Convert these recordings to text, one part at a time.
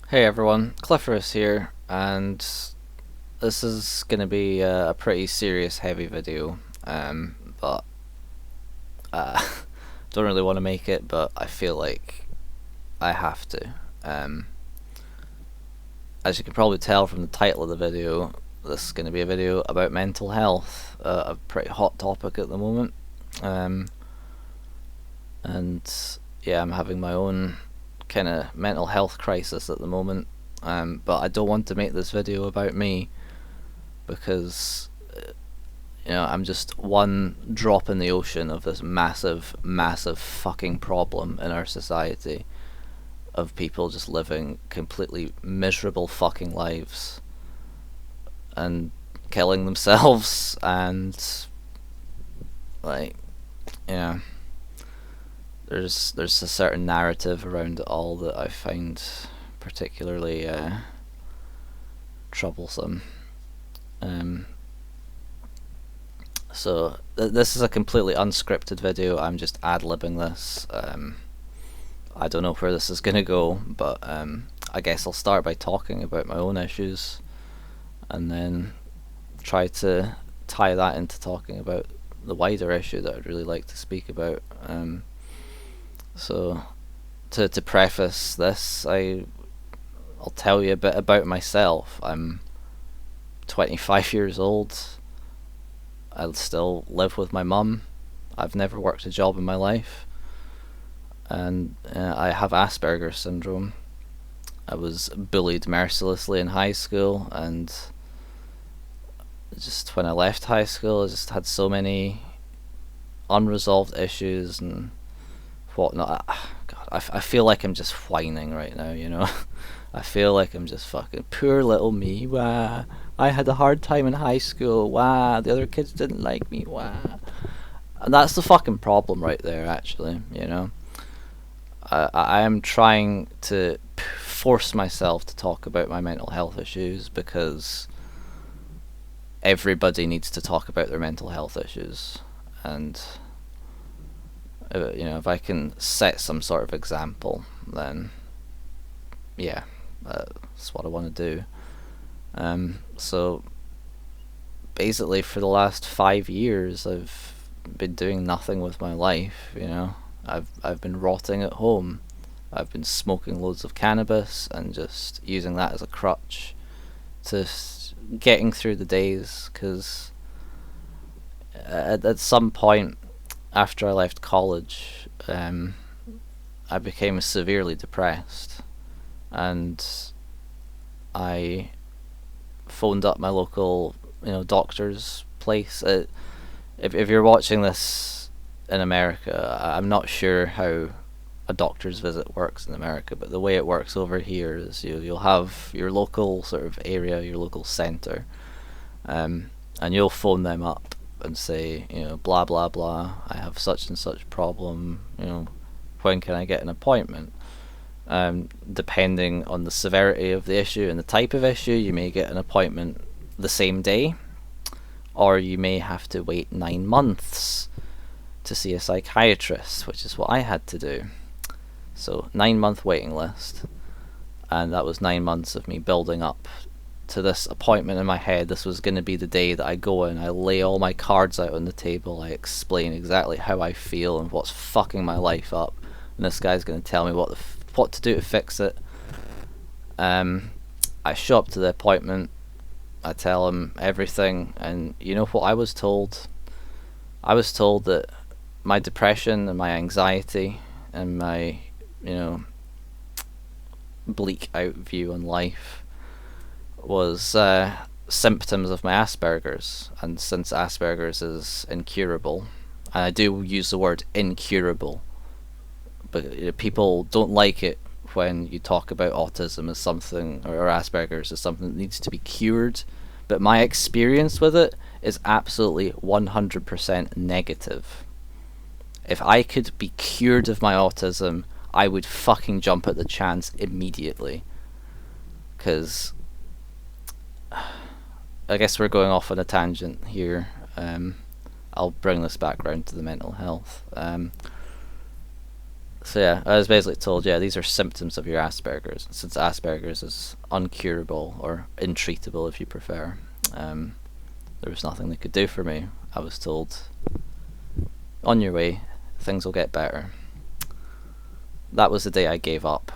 Hey everyone, Clifford here, and this is going to be a pretty serious, heavy video. But uh, don't really want to make it, but I feel like I have to. Um, as you can probably tell from the title of the video, this is going to be a video about mental health, a pretty hot topic at the moment. Um, and yeah, I'm having my own kind of mental health crisis at the moment. But I don't want to make this video about me because I'm just one drop in the ocean of this massive, massive fucking problem in our society of people just living completely miserable fucking lives and killing themselves and like you know there's a certain narrative around it all that I find particularly troublesome. Um, this is a completely unscripted video. I'm just ad-libbing this. I don't know where this is gonna go, but I guess I'll start by talking about my own issues, and then try to tie that into talking about the wider issue that I'd really like to speak about. So to preface this, I'll tell you a bit about myself. I'm 25 years old. I still live with my mum. I've never worked a job in my life, and I have Asperger's syndrome. I was bullied mercilessly in high school, and just when I left high school, I just had so many unresolved issues and whatnot. God, I feel like I'm just whining right now, you know? I feel like I'm just fucking poor little me. Wah. I had a hard time in high school. Wah. The other kids didn't like me. Wah. And that's the fucking problem right there, actually, you know? I am trying to force myself to talk about my mental health issues because everybody needs to talk about their mental health issues. And, if I can set some sort of example, then yeah, that's what I want to do. So basically, for the last 5 years, I've been doing nothing with my life. I've been rotting at home. I've been smoking loads of cannabis and just using that as a crutch to getting through the days. Because at some point after I left college, I became severely depressed, and I phoned up my local, doctor's place. If you're watching this in America, I'm not sure how a doctor's visit works in America, but the way it works over here is you'll have your local sort of area, your local centre, and you'll phone them up and say, blah blah blah, I have such and such problem, when can I get an appointment? Depending on the severity of the issue and the type of issue, you may get an appointment the same day, or you may have to wait 9 months to see a psychiatrist, which is what I had to do. So 9 month waiting list, and that was 9 months of me building up to this appointment in my head. This was going to be the day that I go in, I lay all my cards out on the table, I explain exactly how I feel and what's fucking my life up, and this guy's going to tell me what to do to fix it. I show up to the appointment, I tell him everything, and you know what I was told? I was told that my depression and my anxiety and my, bleak out view on life was symptoms of my Asperger's, and since Asperger's is incurable, and I do use the word incurable, but people don't like it when you talk about autism as something, or Asperger's as something that needs to be cured. But my experience with it is absolutely 100% negative. If I could be cured of my autism, I would fucking jump at the chance immediately. Because I guess we're going off on a tangent here. I'll bring this back round to the mental health. So yeah, I was basically told, yeah, these are symptoms of your Asperger's. Since Asperger's is uncurable or intreatable, if you prefer, there was nothing they could do for me. I was told, on your way, things will get better. That was the day I gave up.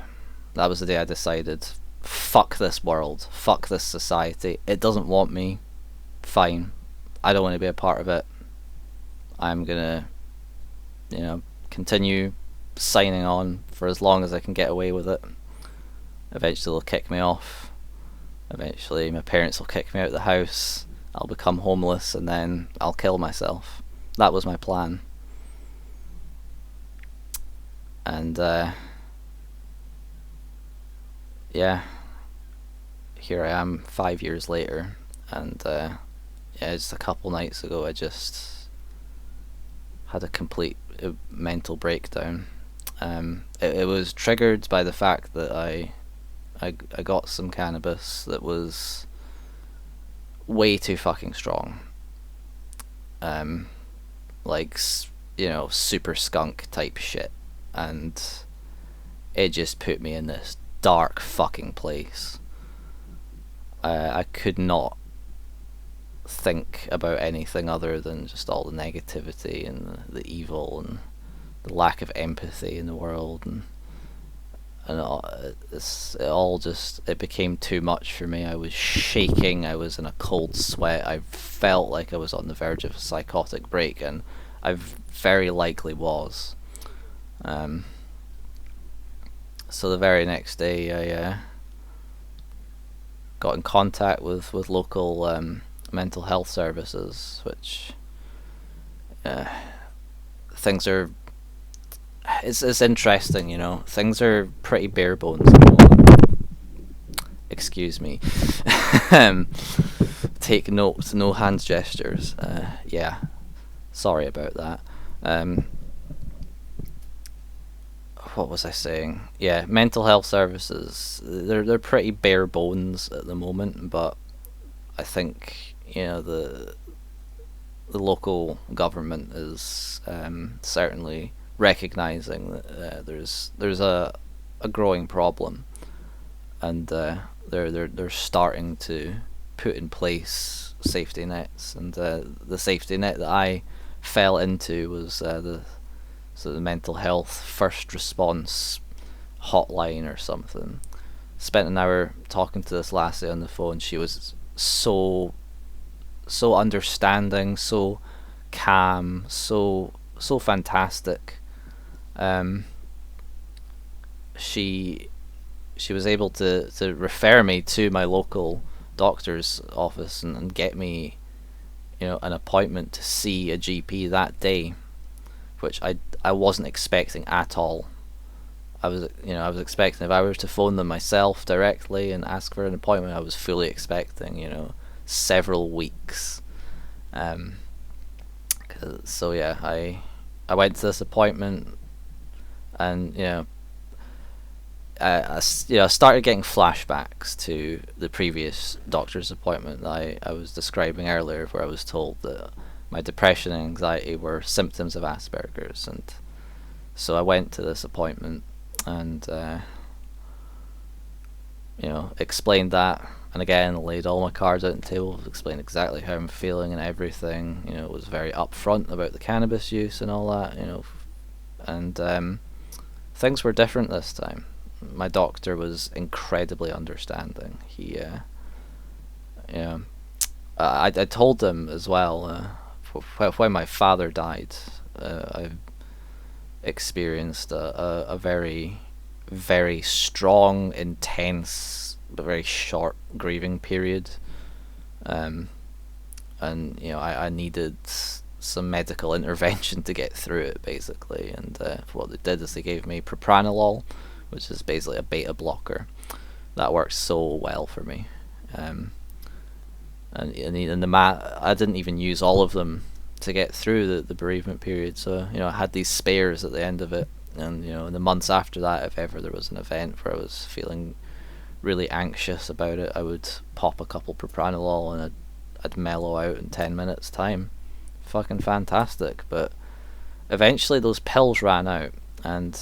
That was the day I decided, fuck this world, fuck this society. It doesn't want me. Fine. I don't want to be a part of it. I'm gonna, continue signing on for as long as I can get away with it. Eventually they'll kick me off. Eventually my parents will kick me out of the house. I'll become homeless and then I'll kill myself. That was my plan. And yeah, here I am 5 years later, and yeah, just a couple nights ago I just had a complete mental breakdown. It was triggered by the fact that I got some cannabis that was way too fucking strong. Like, super skunk type shit. And it just put me in this dark fucking place. I could not think about anything other than just all the negativity and the evil and the lack of empathy in the world, and it became too much for me. I was shaking, I was in a cold sweat, I felt like I was on the verge of a psychotic break, and I very likely was. So the very next day I got in contact with local mental health services, which things are, it's interesting, things are pretty bare bones at the moment. Excuse me. Take note, no hand gestures. Yeah, sorry about that. What was I saying? Yeah, mental health services, they're pretty bare bones at the moment, but I think the local government is certainly recognizing that there's a growing problem, and they're starting to put in place safety nets, and the safety net that I fell into was the mental health first response hotline or something. Spent an hour talking to this lassie on the phone. She was so understanding, so calm, so fantastic. She was able to refer me to my local doctor's office and get me, an appointment to see a GP that day, which I wasn't expecting at all. I was expecting, if I were to phone them myself directly and ask for an appointment, I was fully expecting, several weeks. So yeah, I went to this appointment, and I started getting flashbacks to the previous doctor's appointment that I was describing earlier, where I was told that my depression and anxiety were symptoms of Asperger's. And so I went to this appointment and explained that, and again laid all my cards out on the table, explained exactly how I'm feeling and everything. Was very upfront about the cannabis use and all that. And things were different this time. My doctor was incredibly understanding. He I told him as well, when my father died, I experienced a very, very strong, intense, but very short grieving period. And I needed some medical intervention to get through it, basically. And what they did is they gave me propranolol, which is basically a beta blocker. That works so well for me. And I didn't even use all of them to get through the bereavement period. So I had these spares at the end of it, and in the months after that, if ever there was an event where I was feeling really anxious about it, I would pop a couple propranolol and I'd mellow out in 10 minutes time. Fucking fantastic. But eventually those pills ran out, and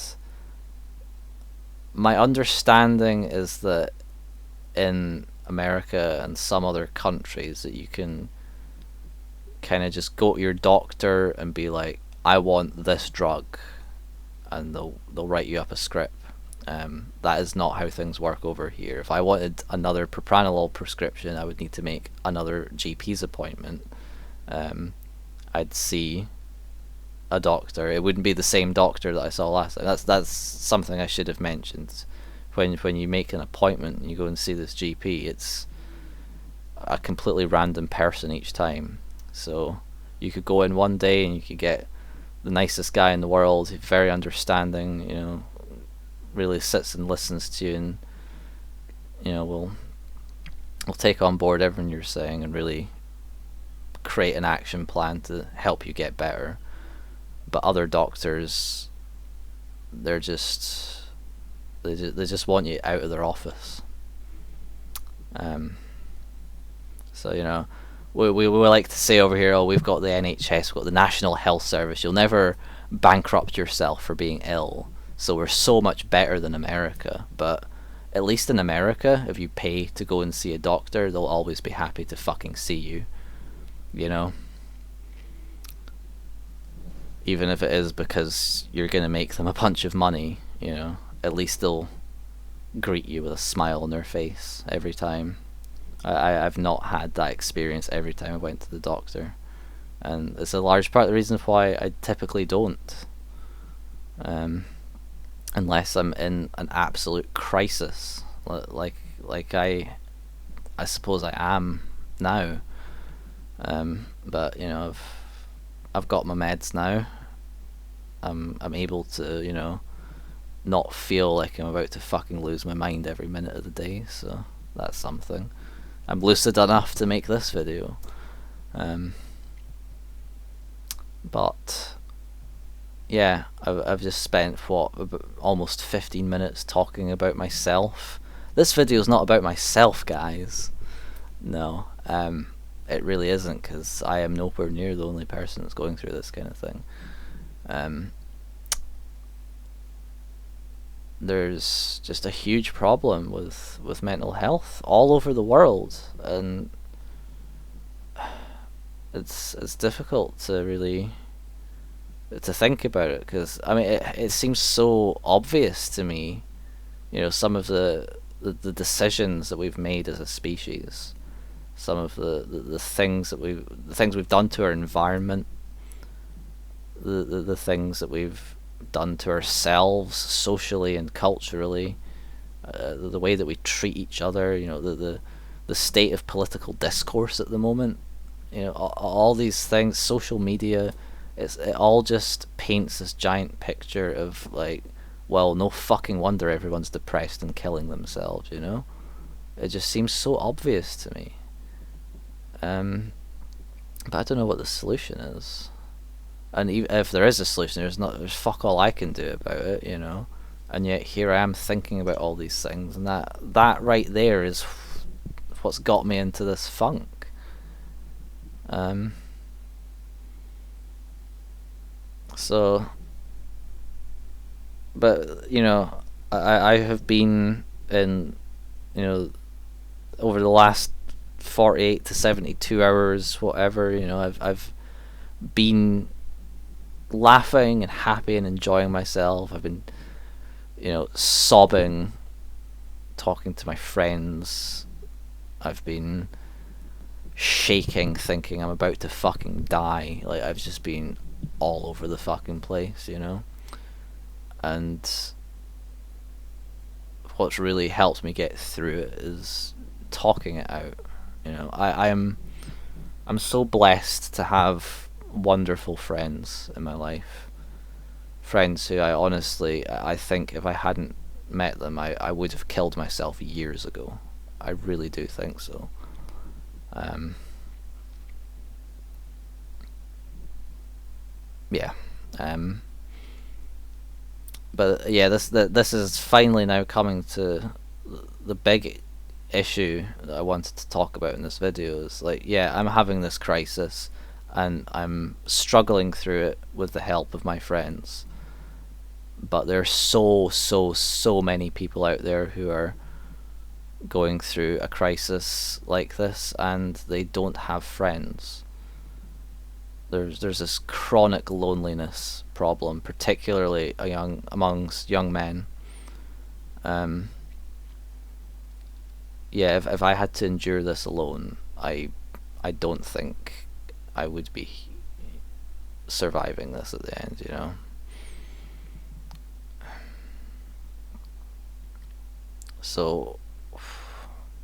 my understanding is that in America and some other countries that you can kind of just go to your doctor and be like, I want this drug, and they'll write you up a script. That is not how things work over here. If I wanted another propranolol prescription, I would need to make another GP's appointment. I'd see a doctor. It wouldn't be the same doctor that I saw last time. That's something I should have mentioned. When you make an appointment and you go and see this GP, it's a completely random person each time. So you could go in one day and you could get the nicest guy in the world, very understanding, really sits and listens to you, and will take on board everything you're saying and really create an action plan to help you get better. But other doctors, they just want you out of their office. So we like to say over here, oh, we've got the NHS, we've got the National Health Service. You'll never bankrupt yourself for being ill. So we're so much better than America. But at least in America, if you pay to go and see a doctor, they'll always be happy to fucking see you. Even if it is because you're going to make them a bunch of money, at least they'll greet you with a smile on their face every time. I've not had that experience every time I went to the doctor. And it's a large part of the reason why I typically don't. Unless I'm in an absolute crisis, like I suppose I am now. But I've got my meds now. I'm able to not feel like I'm about to fucking lose my mind every minute of the day. So that's something. I'm lucid enough to make this video. But yeah, I've just spent almost 15 minutes talking about myself. This video is not about myself, guys. No, it really isn't, because I am nowhere near the only person that's going through this kind of thing. There's just a huge problem with mental health all over the world, and it's difficult to really to think about it, because I mean it seems so obvious to me, some of the decisions that we've made as a species, some of the things that the things we've done to our environment, the things that we've done to ourselves socially and culturally, the way that we treat each other, the state of political discourse at the moment, all these things, social media, it all just paints this giant picture of like, well, no fucking wonder everyone's depressed and killing themselves, It just seems so obvious to me. But I don't know what the solution is. And even if there is a solution, there's fuck all I can do about it, And yet here I am thinking about all these things, and that right there is what's got me into this funk. So, but I have been in, over the last 48 to 72 hours, whatever, I've been laughing and happy and enjoying myself. I've been, sobbing, talking to my friends. I've been shaking, thinking I'm about to fucking die. Like, I've just been all over the fucking place, And what's really helped me get through it is talking it out. I'm so blessed to have wonderful friends in my life. Friends who I think if I hadn't met them, I would have killed myself years ago. I really do think so. Yeah. But yeah, this is finally now coming to the big issue that I wanted to talk about in this video. Is like, yeah, I'm having this crisis and I'm struggling through it with the help of my friends. but there are so many people out there who are going through a crisis like this, and they don't have friends. There's this chronic loneliness problem, particularly amongst young men. Yeah, if I had to endure this alone, I don't think I would be surviving this at the end, you know. So,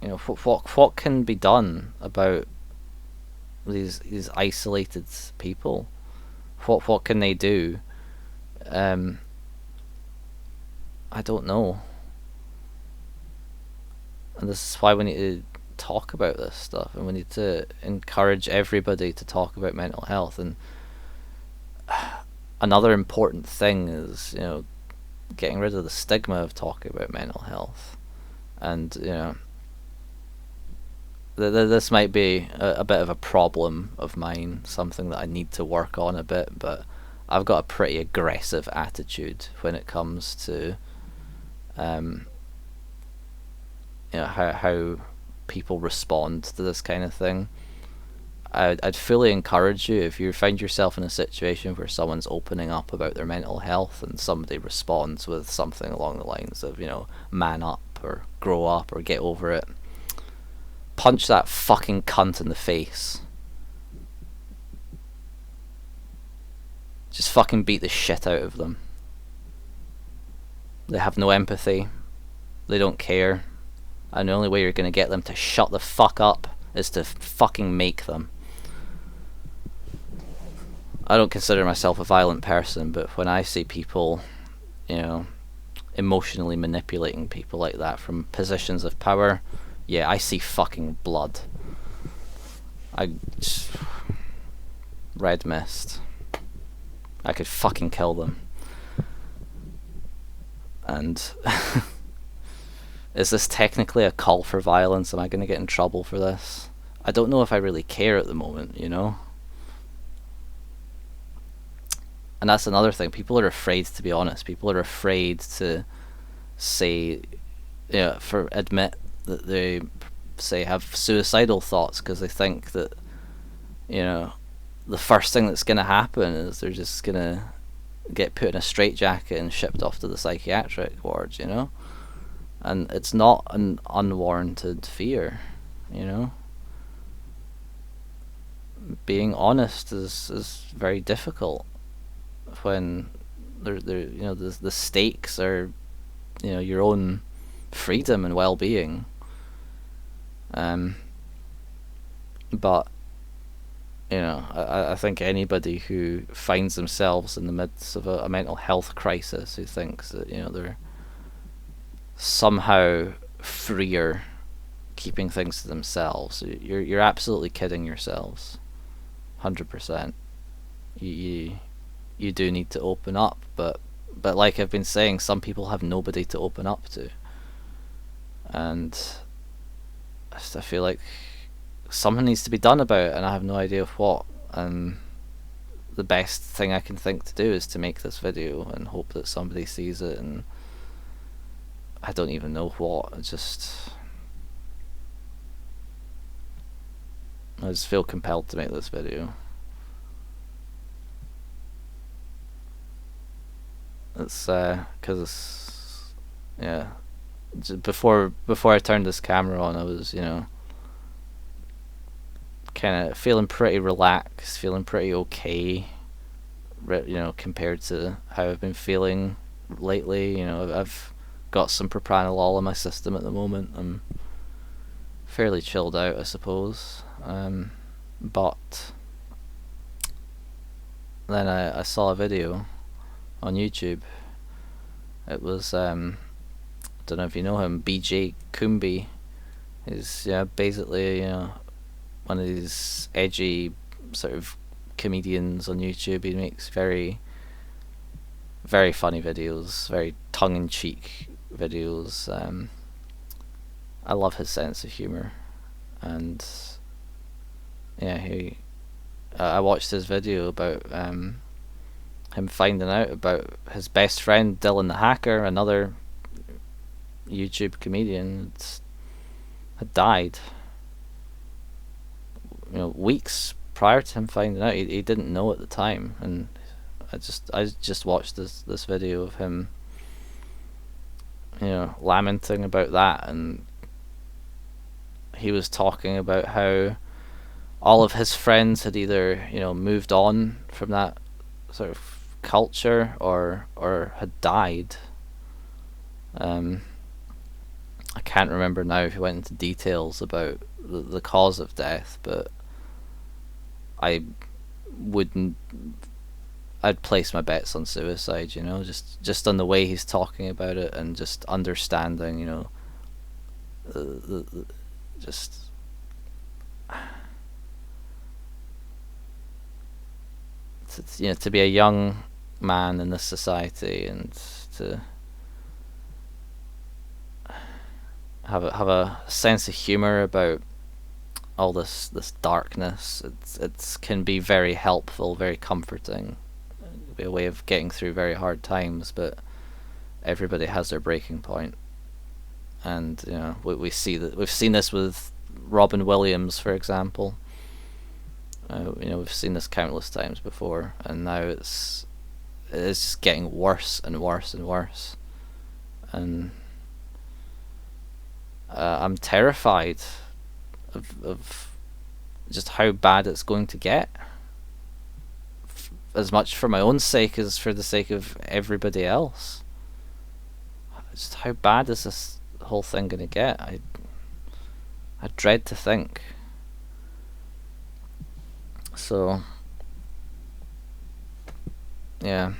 you know, what can be done about these isolated people? What can they do? I don't know. And this is why we need to talk about this stuff, and we need to encourage everybody to talk about mental health. And another important thing is, you know, getting rid of the stigma of talking about mental health. And, you know, this might be a bit of a problem of mine, something that I need to work on a bit, but I've got a pretty aggressive attitude when it comes to you know, how people respond to this kind of thing. I'd fully encourage you, if you find yourself in a situation where someone's opening up about their mental health and somebody responds with something along the lines of, you know, man up or grow up or get over it, punch that fucking cunt in the face. Just fucking beat the shit out of them. They have no empathy. They don't care. And the only way you're going to get them to shut the fuck up is to fucking make them. I don't consider myself a violent person, but when I see people, you know, emotionally manipulating people like that from positions of power, yeah, I see fucking blood. Red mist. I could fucking kill them. And is this technically a call for violence? Am I going to get in trouble for this? I don't know if I really care at the moment, you know? And that's another thing. People are afraid to be honest. People are afraid to say, admit that they, say, have suicidal thoughts, because they think that, you know, the first thing that's going to happen is they're just going to get put in a straitjacket and shipped off to the psychiatric wards, you know? And it's not an unwarranted fear, you know? Being honest is very difficult when there you know, the stakes are, you know, your own freedom and well-being. But you know, I think anybody who finds themselves in the midst of a mental health crisis, who thinks that, you know, they're somehow freer keeping things to themselves, you're absolutely kidding yourselves. 100%. You do need to open up, but like I've been saying, some people have nobody to open up to, and I feel like something needs to be done about it, and I have no idea of what. And the best thing I can think to do is to make this video and hope that somebody sees it, and I don't even know what. I just feel compelled to make this video. It's because yeah, before I turned this camera on, I was, you know, kind of feeling pretty relaxed, feeling pretty okay, you know, compared to how I've been feeling lately. You know, I've got some propranolol in my system at the moment. I'm fairly chilled out, I suppose. But then I saw a video on YouTube. It was don't know if you know him, BJ Kumbi. He's, yeah, basically, you know, one of these edgy sort of comedians on YouTube. He makes very, very funny videos, very tongue-in-cheek videos. I love his sense of humor, and yeah, I watched his video about him finding out about his best friend Dylan the Hacker, another YouTube comedian, had died. Weeks prior to him finding out, he didn't know at the time, and I just watched this video of him, lamenting about that, and he was talking about how all of his friends had either moved on from that sort of culture or had died. I can't remember now if he went into details about the cause of death, but I wouldn't. I'd place my bets on suicide. Just on the way he's talking about it, and just understanding, just to be a young man in this society, and to have a sense of humor about all this darkness. It can be very helpful, very comforting. It'll be a way of getting through very hard times, but everybody has their breaking point. And we see that. We've seen this with Robin Williams, for example. We've seen this countless times before, and now it's just getting worse and worse and worse. And I'm terrified of just how bad it's going to get, as much for my own sake as for the sake of everybody else. Just how bad is this whole thing going to get? I dread to think. So yeah,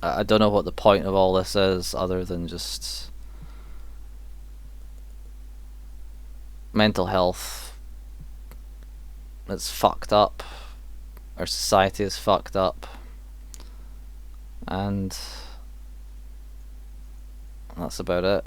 I don't know what the point of all this is, other than just mental health. It's fucked up. Our society is fucked up, and that's about it.